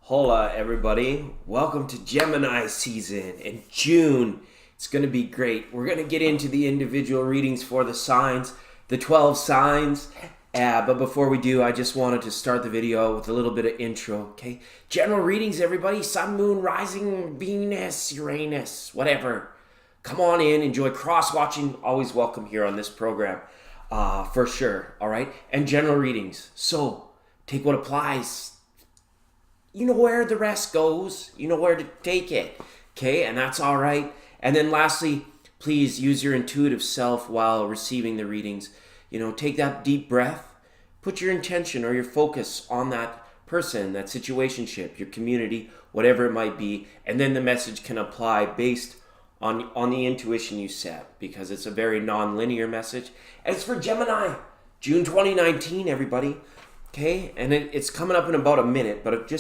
Hola everybody, welcome to Gemini season in June. It's going to be great. We're going to get into the individual readings for the signs, the 12 signs. But before we do, I just wanted to start the video with a little bit of intro, okay? General readings, everybody. Sun, moon, rising, Venus, Uranus, whatever. Come on in, enjoy cross-watching. Always welcome here on this program, for sure, all right? And general readings. So, take what applies. You know where the rest goes. You know where to take it. Okay, and that's all right. And then lastly, please use your intuitive self while receiving the readings. Take that deep breath. Put your intention or your focus on that person, that situationship, your community, whatever it might be. And then the message can apply based on the intuition you set, because it's a very non-linear message. And it's for Gemini, June 2019, everybody. Okay, and it's coming up in about a minute, but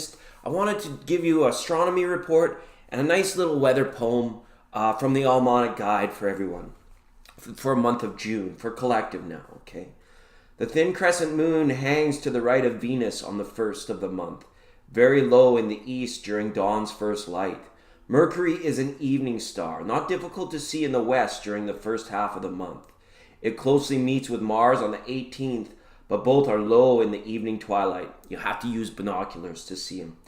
I wanted to give you an astronomy report and a nice little weather poem from the Almanac Guide for everyone for a month of June, for collective now, okay? The thin crescent moon hangs to the right of Venus on the first of the month, very low in the east during dawn's first light. Mercury is an evening star, not difficult to see in the west during the first half of the month. It closely meets with Mars on the 18th, but both are low in the evening twilight. You have to use binoculars to see them.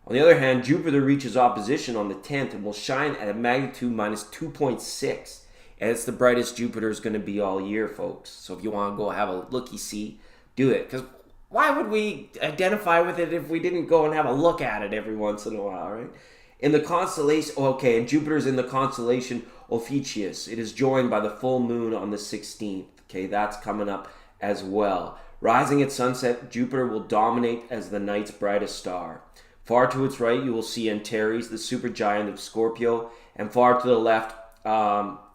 On the other hand, Jupiter reaches opposition on the 10th and will shine at a magnitude minus 2.6. And it's the brightest Jupiter is going to be all year, folks. So if you want to go have a looky-see, do it. Because why would we identify with it if we didn't go and have a look at it every once in a while, right? In the constellation, and Jupiter's in the constellation Ophiuchus. It is joined by the full moon on the 16th. Okay, that's coming up as well. Rising at sunset, Jupiter will dominate as the night's brightest star. Far to its right, you will see Antares, the supergiant of Scorpio, and far to the left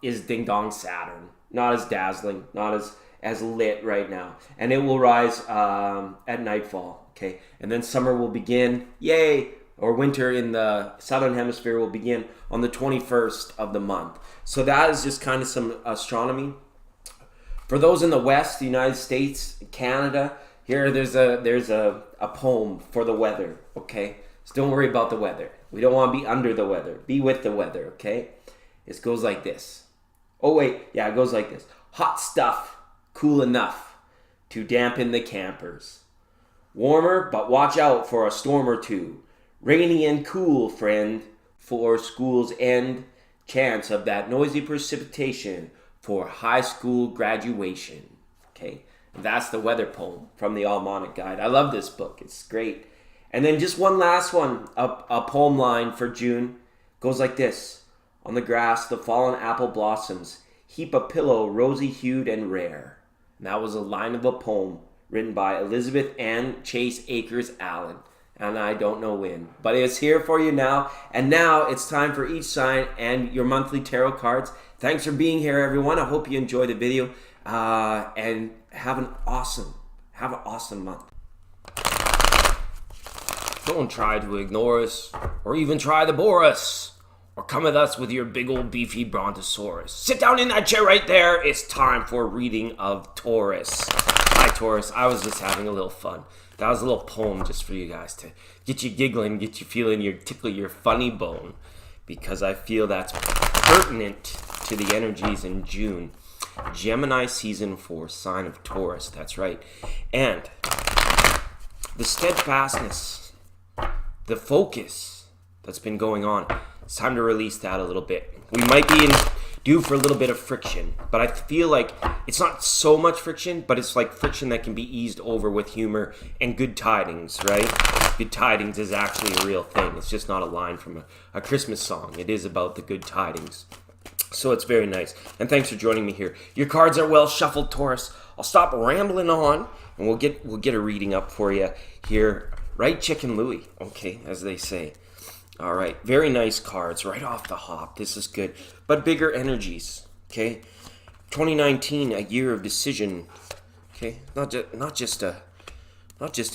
is Ding Dong Saturn. Not as dazzling, not as lit right now. And it will rise at nightfall, okay? And then summer will begin, yay! Or winter in the southern hemisphere will begin on the 21st of the month. So that is just kind of some astronomy. For those in the West, the United States, Canada, here there's a poem for the weather, okay? So don't worry about the weather. We don't want to be under the weather. Be with the weather, okay? It goes like this. It goes like this. Hot stuff, cool enough to dampen the campers. Warmer, but watch out for a storm or two. Rainy and cool, friend, for school's end. Chance of that noisy precipitation for high school graduation. Okay, that's the weather poem from the Almanac Guide. I love this book. It's great. And then just one last one, a poem line for June. Goes like this. On the grass, the fallen apple blossoms, heap a pillow rosy-hued and rare. And that was a line of a poem written by Elizabeth Ann Chase Akers Allen. And I don't know when, but it's here for you now. And now it's time for each sign and your monthly tarot cards. Thanks for being here, everyone. I hope you enjoy the video and have an awesome month. Don't try to ignore us or even try to bore us or come at us with your big old beefy brontosaurus. Sit down in that chair right there. It's time for a reading of Taurus. Hi, Taurus. I was just having a little fun. That was a little poem just for you guys to get you giggling, get you feeling, tickle your funny bone, because I feel that's pertinent to the energies in June. Gemini season 4, sign of Taurus, that's right. And the steadfastness, the focus that's been going on, it's time to release that a little bit. We might be due for a little bit of friction, but I feel like it's not so much friction, but it's like friction that can be eased over with humor and good tidings, right? Good tidings is actually a real thing. It's just not a line from a Christmas song. It is about the good tidings. So it's very nice. And thanks for joining me here. Your cards are well shuffled, Taurus. I'll stop rambling on, and we'll get a reading up for you here. Right, Chicken Louie, okay, as they say. All right, very nice cards right off the hop. This is good, but bigger energies. Okay, 2019, a year of decision. Okay, not just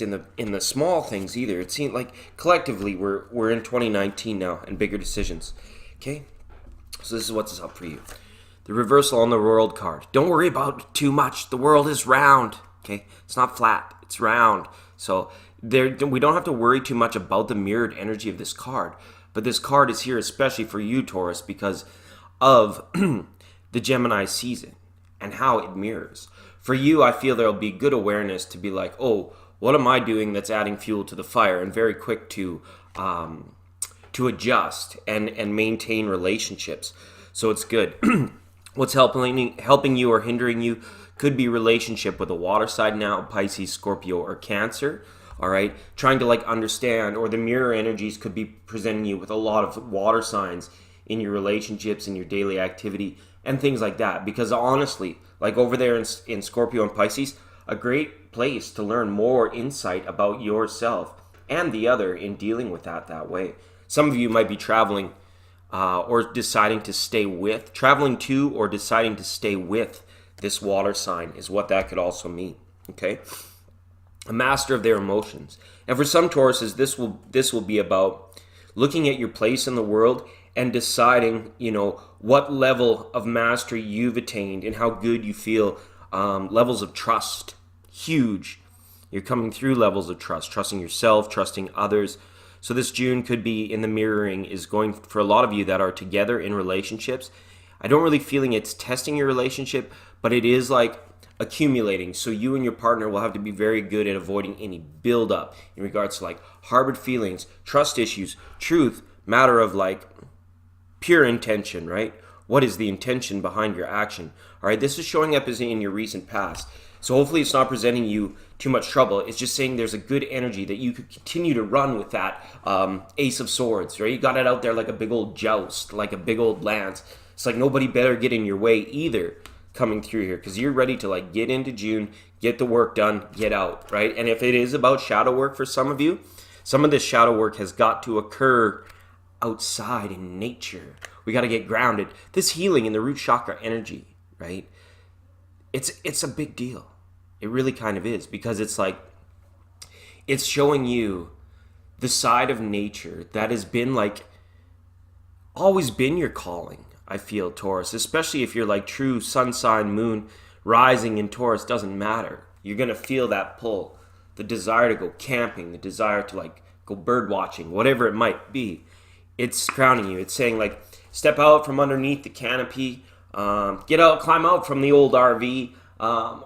in the small things either. It seems like collectively we're in 2019 now and bigger decisions. Okay, so this is what's up for you. The reversal on the world card. Don't worry about too much. The world is round. Okay, it's not flat. It's round. So we don't have to worry too much about the mirrored energy of this card. But this card is here especially for you, Taurus, because of the Gemini season and how it mirrors. For you, I feel there'll be good awareness to be like, oh, what am I doing that's adding fuel to the fire? And very quick to adjust and maintain relationships. So it's good. What's helping you or hindering you could be relationship with a water side now, Pisces, Scorpio, or Cancer. All right, trying to like understand, or the mirror energies could be presenting you with a lot of water signs in your relationships, in your daily activity, and things like that. Because honestly, like over there in Scorpio and Pisces, a great place to learn more insight about yourself and the other in dealing with that way. Some of you might be traveling or deciding to stay with, traveling to or deciding to stay with this water sign is what that could also mean, okay? A master of their emotions. And for some Tauruses, this will be about looking at your place in the world and deciding, what level of mastery you've attained and how good you feel. Levels of trust, huge. You're coming through levels of trust, trusting yourself, trusting others. So this June could be in the mirroring is going for a lot of you that are together in relationships. I don't really feeling it's testing your relationship, but it is like accumulating. So you and your partner will have to be very good at avoiding any buildup in regards to like harbored feelings, trust issues, truth, matter of like pure intention, right? What is the intention behind your action? All right, this is showing up as in your recent past. So hopefully it's not presenting you too much trouble. It's just saying there's a good energy that you could continue to run with that Ace of Swords, right? You got it out there like a big old joust, like a big old lance. It's like nobody better get in your way either coming through here, because you're ready to like get into June, get the work done, get out, right? And if it is about shadow work for some of you, some of this shadow work has got to occur outside in nature. We got to get grounded. This healing in the root chakra energy, right? It's a big deal. It really kind of is, because it's like it's showing you the side of nature that has been like always been your calling. I feel, Taurus, especially if you're like true sun sign, moon, rising in Taurus, doesn't matter. You're going to feel that pull, the desire to go camping, the desire to like go bird watching, whatever it might be. It's crowning you. It's saying like, step out from underneath the canopy, get out, climb out from the old RV,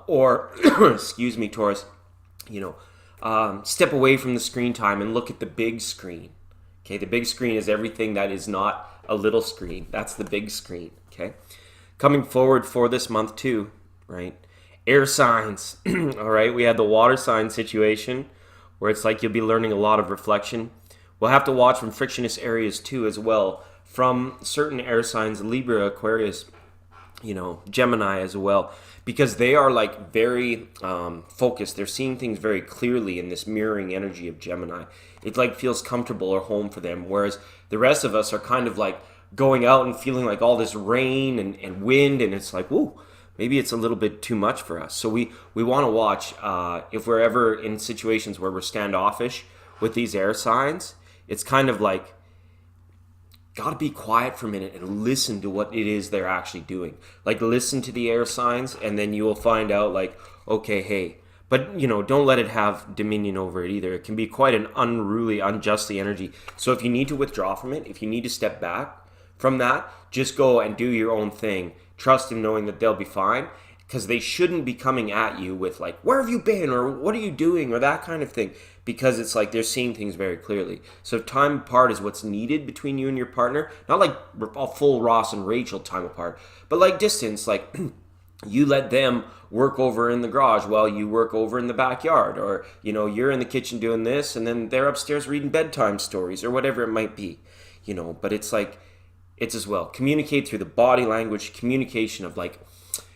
or, excuse me, Taurus, step away from the screen time and look at the big screen. Okay, the big screen is everything that is not a little screen. That's the big screen, okay? Coming forward for this month too, right? Air signs, all right? We had the water sign situation where it's like you'll be learning a lot of reflection. We'll have to watch from frictionless areas too as well, from certain air signs, Libra, Aquarius, Gemini as well, because they are like very focused. They're seeing things very clearly in this mirroring energy of Gemini. It like feels comfortable or home for them, whereas the rest of us are kind of like going out and feeling like all this rain and wind, and it's like, whoa, maybe it's a little bit too much for us. So we want to watch if we're ever in situations where we're standoffish with these air signs. It's kind of like, got to be quiet for a minute and listen to what it is they're actually doing. Like, listen to the air signs, and then you will find out, like, okay, hey. But, don't let it have dominion over it either. It can be quite an unruly, unjustly energy. So if you need to withdraw from it, if you need to step back from that, just go and do your own thing. Trust in knowing that they'll be fine, because they shouldn't be coming at you with, like, where have you been, or what are you doing, or that kind of thing. Because it's like they're seeing things very clearly. So if time apart is what's needed between you and your partner, not like a full Ross and Rachel time apart, but like distance, like you let them work over in the garage while you work over in the backyard, or you're in the kitchen doing this and then they're upstairs reading bedtime stories or whatever it might be, but it's like, it's as well. Communicate through the body language, communication of like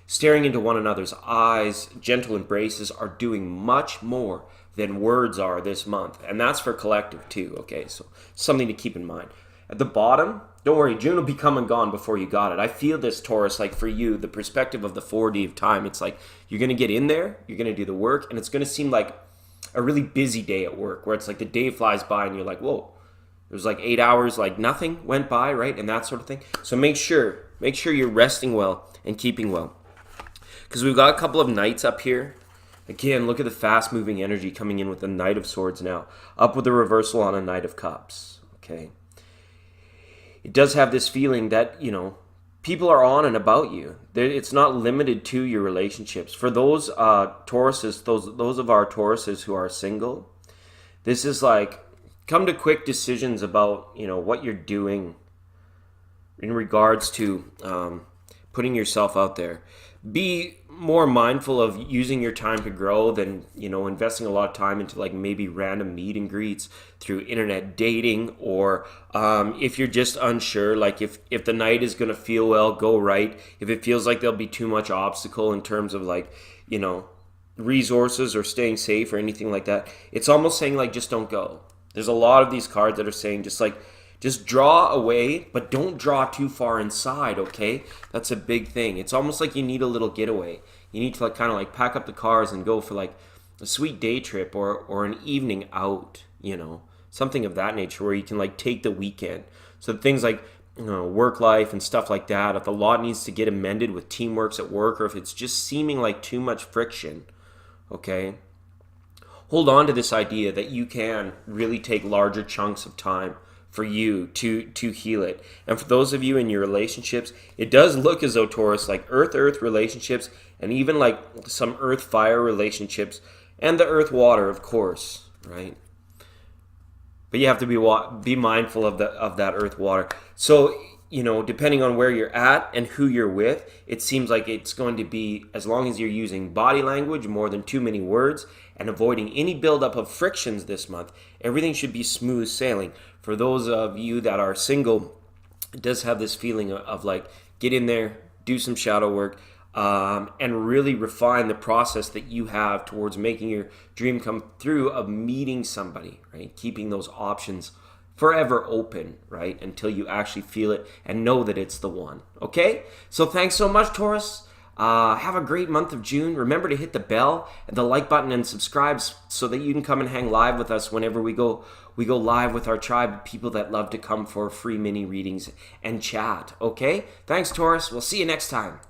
staring into one another's eyes, gentle embraces are doing much more than words are this month. And that's for collective too, okay? So something to keep in mind. At the bottom, don't worry, June will be come and gone before you got it. I feel this, Taurus, like for you, the perspective of the 4D of time, it's like you're going to get in there, you're going to do the work, and it's going to seem like a really busy day at work where it's like the day flies by and you're like, whoa, it was like 8 hours, like nothing went by, right? And that sort of thing. So make sure you're resting well and keeping well. Because we've got a couple of nights up here. Again, look at the fast-moving energy coming in with the Knight of Swords now. Up with a reversal on a Knight of Cups. Okay. It does have this feeling that, people are on and about you. It's not limited to your relationships. For those Tauruses, those of our Tauruses who are single, this is like, come to quick decisions about, what you're doing in regards to putting yourself out there. Be more mindful of using your time to grow than, investing a lot of time into like maybe random meet and greets through internet dating, or if you're just unsure, like if the night is going to feel well, go right. If it feels like there'll be too much obstacle in terms of like, resources or staying safe or anything like that, it's almost saying like, just don't go. There's a lot of these cards that are saying just draw away, but don't draw too far inside, okay? That's a big thing. It's almost like you need a little getaway. You need to kind of pack up the cars and go for like a sweet day trip or an evening out, something of that nature where you can take the weekend. So things like work life and stuff like that, if the lot needs to get amended with teamworks at work, or if it's just seeming like too much friction, okay? Hold on to this idea that you can really take larger chunks of time for you to heal it. And for those of you in your relationships, it does look as though, Taurus, like earth relationships, and even like some earth-fire relationships, and the earth-water, of course, right? But you have to be mindful of that earth-water. So, depending on where you're at and who you're with, it seems like it's going to be, as long as you're using body language more than too many words and avoiding any buildup of frictions this month, everything should be smooth sailing. For those of you that are single, it does have this feeling of like, get in there, do some shadow work, and really refine the process that you have towards making your dream come through of meeting somebody, right? Keeping those options forever open, right? Until you actually feel it and know that it's the one, okay? So thanks so much, Taurus. Have a great month of June. Remember to hit the bell and the like button and subscribe so that you can come and hang live with us whenever we go live with our tribe of people that love to come for free mini readings and chat, okay? Thanks, Taurus. We'll see you next time.